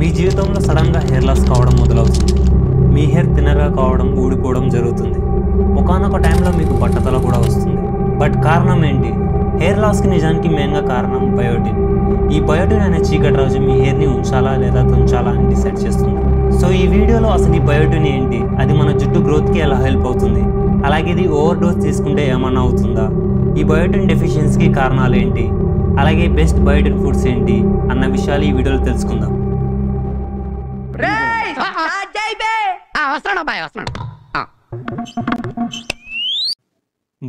మీ జీవితంలో సడన్గా hair loss కావడం మొదలవుతుంది. మీ హెయిర్ థిన్నర్గా కావడం, ఊడిపోవడం జరుగుతుంది. ఒకానొక టైంలో మీకు బట్టతల కూడా వస్తుంది. బట్ కారణం ఏంటి? హెయిర్ లాస్కి నిజానికి మెయిన్గా కారణం బయోటిన్. ఈ బయోటిన్ అనే చీకటి రాజు మీ హెయిర్ని ఉంచాలా లేదా తుంచాలా అని డిసైడ్ చేస్తుంది. సో ఈ వీడియోలో అసలు ఈ బయోటిన్ ఏంటి, అది మన జుట్టు గ్రోత్కి ఎలా హెల్ప్ అవుతుంది, అలాగే ఇది ఓవర్ డోస్ తీసుకుంటే ఏమన్నా అవుతుందా, ఈ బయోటిన్ డెఫిషియన్సీకి కారణాలు ఏంటి, అలాగే బెస్ట్ బయోటిన్ ఫుడ్స్ ఏంటి అన్న విషయాలు ఈ వీడియోలో తెలుసుకుందాం.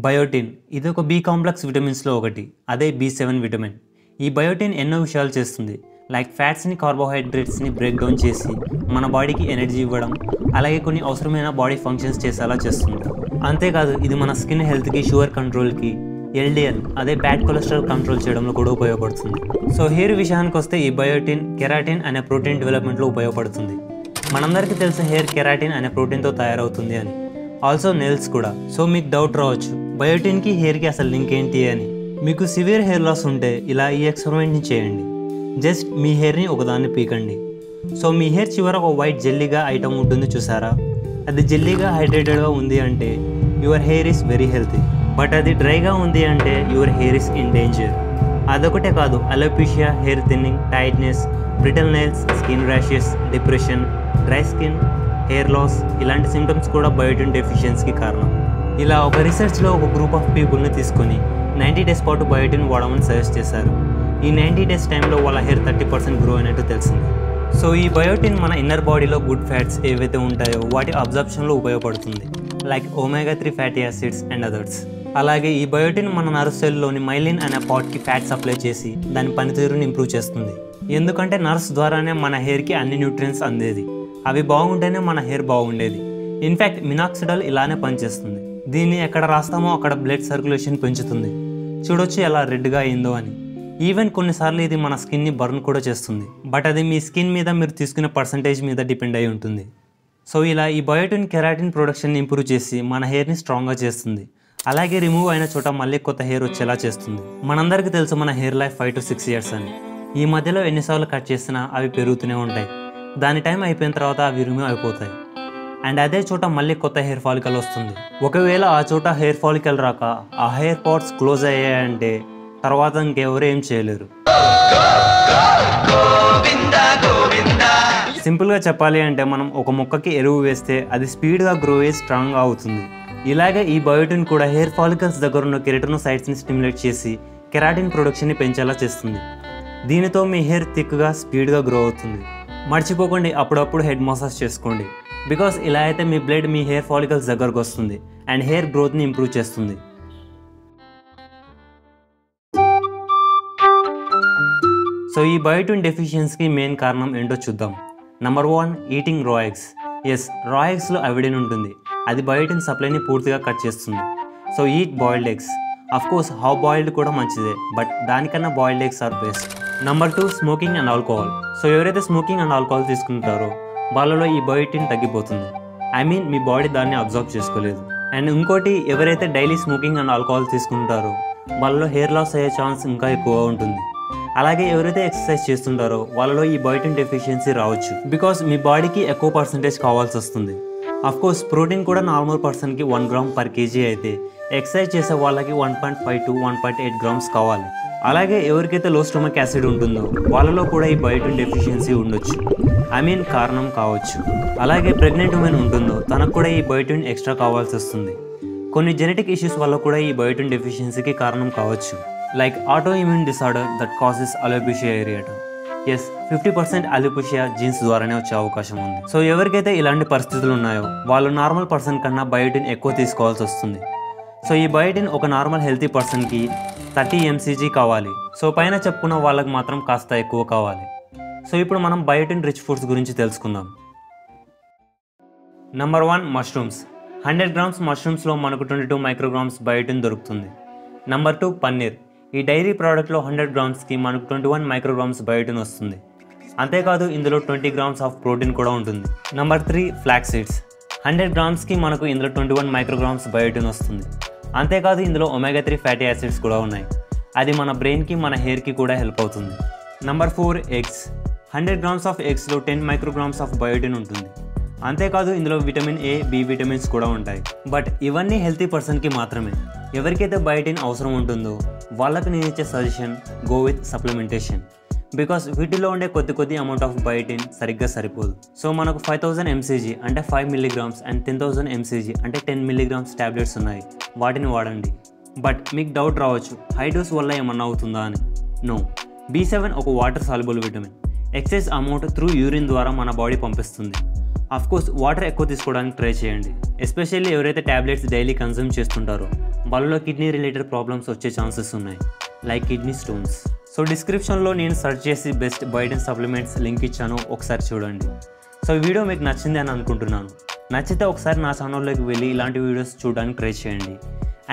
బయోటిన్ ఇది ఒక బి కాంప్లెక్స్ విటమిన్స్లో ఒకటి, అదే B7 విటమిన్. ఈ బయోటిన్ ఎన్నో విషయాలు చేస్తుంది. లైక్ ఫ్యాట్స్ని, కార్బోహైడ్రేట్స్ని బ్రేక్ డౌన్ చేసి మన బాడీకి ఎనర్జీ ఇవ్వడం, అలాగే కొన్ని అవసరమైన బాడీ ఫంక్షన్స్ చేసేలా చేస్తుంది. అంతేకాదు ఇది మన స్కిన్ హెల్త్కి, షుగర్ కంట్రోల్కి, LDL అదే బ్యాడ్ కొలెస్ట్రాల్ కంట్రోల్ చేయడంలో కూడా ఉపయోగపడుతుంది. సో హెయిర్ విషయానికి వస్తే ఈ బయోటిన్ కెరాటిన్ అనే ప్రోటీన్ డెవలప్మెంట్లో ఉపయోగపడుతుంది. మనందరికీ తెలిసిన హెయిర్ కెరాటిన్ అనే ప్రోటీన్తో తయారవుతుంది అని, ఆల్సో నెయిల్స్ కూడా. సో మీకు డౌట్ రావచ్చు, బయోటిన్కి హెయిర్కి అసలు లింక్ ఏంటి అని. మీకు సివియర్ హెయిర్ లాస్ ఉంటే ఇలా ఈ ఎక్స్పెరిమెంట్ని చేయండి. జస్ట్ మీ హెయిర్ని ఒకదాన్ని పీకండి. సో మీ హెయిర్ చివర ఒక వైట్ జెల్లీగా ఐటమ్ ఉంటుంది చూసారా, అది జెల్లీగా హైడ్రేటెడ్గా ఉంది అంటే your hair is very healthy. But అది డ్రైగా ఉంది అంటే your hair is in danger. అదొకటే కాదు, alopecia, hair thinning, tightness, brittle nails, skin rashes, depression, dry skin, hair loss ఇలాంటి సిమ్టమ్స్ కూడా బయోటిన్ డెఫిషియన్సీకి కారణం. ఇలా ఒక రీసెర్చ్లో ఒక గ్రూప్ ఆఫ్ పీపుల్ని తీసుకొని 90 days పాటు బయోటిన్ వాడమని సజెస్ట్ చేశారు. ఈ 90 days టైంలో వాళ్ళ హెయిర్ 30% గ్రో అయినట్టు తెలిసింది. సో ఈ బయోటిన్ మన ఇన్నర్ బాడీలో గుడ్ ఫ్యాట్స్ ఏవైతే ఉంటాయో వాటి అబ్జర్ప్షన్లో ఉపయోగపడుతుంది, like omega-3 fatty acids and others. అలాగే ఈ బయోటిన్ మన నర్వ్ సెల్లోని మైలిన్ అనే పార్ట్కి ఫ్యాట్ సప్లై చేసి దాని పనితీరుని ఇంప్రూవ్ చేస్తుంది. ఎందుకంటే నర్వ్స్ ద్వారానే మన హెయిర్కి అన్ని న్యూట్రియన్స్ అందేది, అవి బాగుంటేనే మన హెయిర్ బాగుండేది. ఇన్ఫ్యాక్ట్ మినాక్సిడల్ ఇలానే పనిచేస్తుంది. దీన్ని ఎక్కడ రాస్తామో అక్కడ బ్లడ్ సర్క్యులేషన్ పెంచుతుంది. చూడొచ్చు ఎలా రెడ్గా అయిందో అని. ఈవెన్ కొన్నిసార్లు ఇది మన స్కిన్ని బర్న్ కూడా చేస్తుంది. బట్ అది మీ స్కిన్ మీద మీరు తీసుకునే పర్సంటేజ్ మీద డిపెండ్ అయి ఉంటుంది. సో ఇలా ఈ బయోటిన్ కెరాటిన్ ప్రొడక్షన్ని ఇంప్రూవ్ చేసి మన హెయిర్ని స్ట్రాంగ్గా చేస్తుంది. అలాగే రిమూవ్ అయిన చోట మళ్ళీ కొత్త హెయిర్ వచ్చేలా చేస్తుంది. మనందరికీ తెలుసు మన హెయిర్ లైఫ్ 5 to 6 years అని. ఈ మధ్యలో ఎన్నిసార్లు కట్ చేసినా అవి పెరుగుతూనే ఉంటాయి. దాని టైం అయిపోయిన తర్వాత అవి రిమూవ్ అయిపోతాయి. అండ్ అదే చోట మళ్ళీ కొత్త హెయిర్ ఫాలికల్ వస్తుంది. ఒకవేళ ఆ చోట హెయిర్ ఫాలికల్ రాక ఆ హెయిర్ పార్ట్స్ క్లోజ్ అయ్యాయంటే తర్వాత ఇంకెవరు ఏం చేయలేరు. సింపుల్గా చెప్పాలి అంటే మనం ఒక మొక్కకి ఎరువు వేస్తే అది స్పీడ్గా గ్రో అయ్యి స్ట్రాంగ్గా అవుతుంది. ఇలాగే ఈ బయోటిన్ కూడా హెయిర్ ఫాలికల్స్ దగ్గర ఉన్న కెరటోసైట్స్ని స్టిమ్యులేట్ చేసి కెరాటిన్ ప్రొడక్షన్ని పెంచేలా చేస్తుంది. దీనితో మీ హెయిర్ థిక్గా, స్పీడ్గా గ్రో అవుతుంది. మర్చిపోకండి అప్పుడప్పుడు హెడ్ మసాజ్ చేసుకోండి. బికాస్ ఇలా అయితే మీ బ్లడ్ మీ హెయిర్ ఫాలికల్స్ దగ్గరకు వస్తుంది అండ్ హెయిర్ గ్రోత్ని ఇంప్రూవ్ చేస్తుంది. సో ఈ బయోటిన్ డెఫిషియన్సీకి మెయిన్ కారణం ఏంటో చూద్దాం. నెంబర్ 1, ఈటింగ్ రా ఎగ్స్. ఎస్, రా ఎగ్స్లో అయోడిన్ ఉంటుంది. అది బయోటిన్ సప్లైని పూర్తిగా కట్ చేస్తుంది. So eat boiled eggs. Of course half boiled కూడా మంచిదే, బట్ దానికన్నా boiled eggs are best. Number 2, smoking and alcohol. So ఎవరైతే స్మోకింగ్ అండ్ ఆల్కహాల్ తీసుకుంటారో వాళ్ళలో ఈ బయోటిన్ తగ్గిపోతుంది. ఐ మీన్ మీ బాడీ దాన్ని అబ్జర్వ్ చేసుకోలేదు. అండ్ ఇంకోటి, ఎవరైతే డైలీ స్మోకింగ్ అండ్ ఆల్కహాల్ తీసుకుంటారో వాళ్ళలో హెయిర్ లాస్ అయ్యే ఛాన్స్ ఇంకా ఎక్కువ ఉంటుంది. అలాగే ఎవరైతే ఎక్సర్సైజ్ చేస్తుంటారో వాళ్ళలో ఈ బయోటిన్ డెఫిషియన్సీ రావచ్చు, బికాస్ మీ బాడీకి ఎక్కువ పర్సంటేజ్ కావాల్సి వస్తుంది. అఫ్కోర్స్ ప్రోటీన్ కూడా నార్మల్ పర్సన్కి 1 gram per kg అయితే ఎక్సర్సైజ్ చేసే వాళ్ళకి 1.5 to 1.8 grams కావాలి. అలాగే ఎవరికైతే లో స్టొమక్ యాసిడ్ ఉంటుందో వాళ్ళలో కూడా ఈ బయోటిన్ డెఫిషియన్సీ ఉండొచ్చు, ఐ మీన్ కారణం కావచ్చు. అలాగే ప్రెగ్నెంట్ ఉమెన్ ఉంటుందో తనకు కూడా ఈ బయోటిన్ ఎక్స్ట్రా కావాల్సి వస్తుంది. కొన్ని జెనెటిక్ ఇష్యూస్ వల్ల కూడా ఈ బయోటిన్ డెఫిషియన్సీకి కారణం కావచ్చు, like auto immune disorder that causes alopecia areata. Yes, 50% alopecia genes ద్వారానే వచ్చే అవకాశం ఉంది. సో ఎవరికైతే ఇలాంటి పరిస్థితులు ఉన్నాయో వాళ్ళు నార్మల్ పర్సన్ కన్నా బయోటిన్ ఎక్కువ తీసుకోవాల్సి వస్తుంది. సో ఈ బయోటిన్ ఒక నార్మల్ హెల్తీ పర్సన్కి 30 mcg కావాలి. సో పైన చెప్పుకున్న వాళ్ళకి మాత్రం కాస్త ఎక్కువ కావాలి. సో ఇప్పుడు మనం బయోటిన్ రిచ్ ఫుడ్స్ గురించి తెలుసుకుందాం. Number 1, mushrooms. 100 grams మష్రూమ్స్లో మనకు 22 micrograms బయోటిన్ దొరుకుతుంది. నెంబర్ 2, పన్నీర్. ఈ డైరీ ప్రోడక్ట్లో 100 gramsకి మనకు 21 micrograms బయోటిన్ వస్తుంది. అంతేకాదు ఇందులో 20 grams ఆఫ్ ప్రోటీన్ కూడా ఉంటుంది. Number 3, flax seeds. 100 gramsకి మనకు ఇందులో 21 micrograms బయోటిన్ వస్తుంది. అంతేకాదు ఇందులో omega-3 ఫ్యాటీ యాసిడ్స్ కూడా ఉన్నాయి. అది మన బ్రెయిన్కి, మన హెయిర్కి కూడా హెల్ప్ అవుతుంది. Number 4, eggs. 100 grams ఆఫ్ ఎగ్స్లో 10 మైక్రోగ్రామ్స్ ఆఫ్ బయోటిన్ ఉంటుంది. అంతేకాదు ఇందులో విటమిన్ ఏ, బి విటమిన్స్ కూడా ఉంటాయి. బట్ ఇవన్నీ హెల్తీ పర్సన్కి మాత్రమే. ఎవరికైతే బయోటిన్ అవసరం ఉంటుందో వాళ్ళకి నేను ఇచ్చే suggestion go with supplementation. Because వీటిలో ఉండే కొద్ది అమౌంట్ ఆఫ్ బయోటిన్ సరిగ్గా సరిపోదు. సో మనకు 5000 mcg అంటే 5 mg అండ్ 10,000 mcg అంటే 10 mg టాబ్లెట్స్ ఉన్నాయి, వాటిని వాడండి. బట్ మీకు డౌట్ రావచ్చు, హై డోస్ వల్ల ఏమన్నా అవుతుందా అని. నో, B7 ఒక water soluble vitamin. Excess amount through urine ద్వారా మన బాడీ పంపిస్తుంది. అఫ్కోర్స్ వాటర్ ఎక్కువ తీసుకోవడానికి ట్రై చేయండి. ఎస్పెషల్లీ ఎవరైతే ట్యాబ్లెట్స్ డైలీ కన్జ్యూమ్ చేస్తుంటారో వాళ్ళలో కిడ్నీ రిలేటెడ్ ప్రాబ్లమ్స్ వచ్చే ఛాన్సెస్ ఉన్నాయి, లైక్ కిడ్నీ స్టోన్స్. సో డిస్క్రిప్షన్లో నేను సెర్చ్ చేసి బెస్ట్ బయోటిన్ సప్లిమెంట్స్ లింక్ ఇచ్చాను, ఒకసారి చూడండి. సో ఈ వీడియో మీకు నచ్చింది అని అనుకుంటున్నాను. నచ్చితే ఒకసారి నా ఛానల్లోకి వెళ్ళి ఇలాంటి వీడియోస్ చూడడానికి ట్రై చేయండి.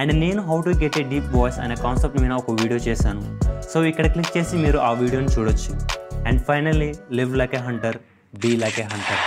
అండ్ నేను how to get a deep voice అనే కాన్సెప్ట్ మీద ఒక వీడియో చేశాను. సో ఇక్కడ క్లిక్ చేసి మీరు ఆ వీడియోని చూడొచ్చు. And finally live like a hunter, be like a Hunter.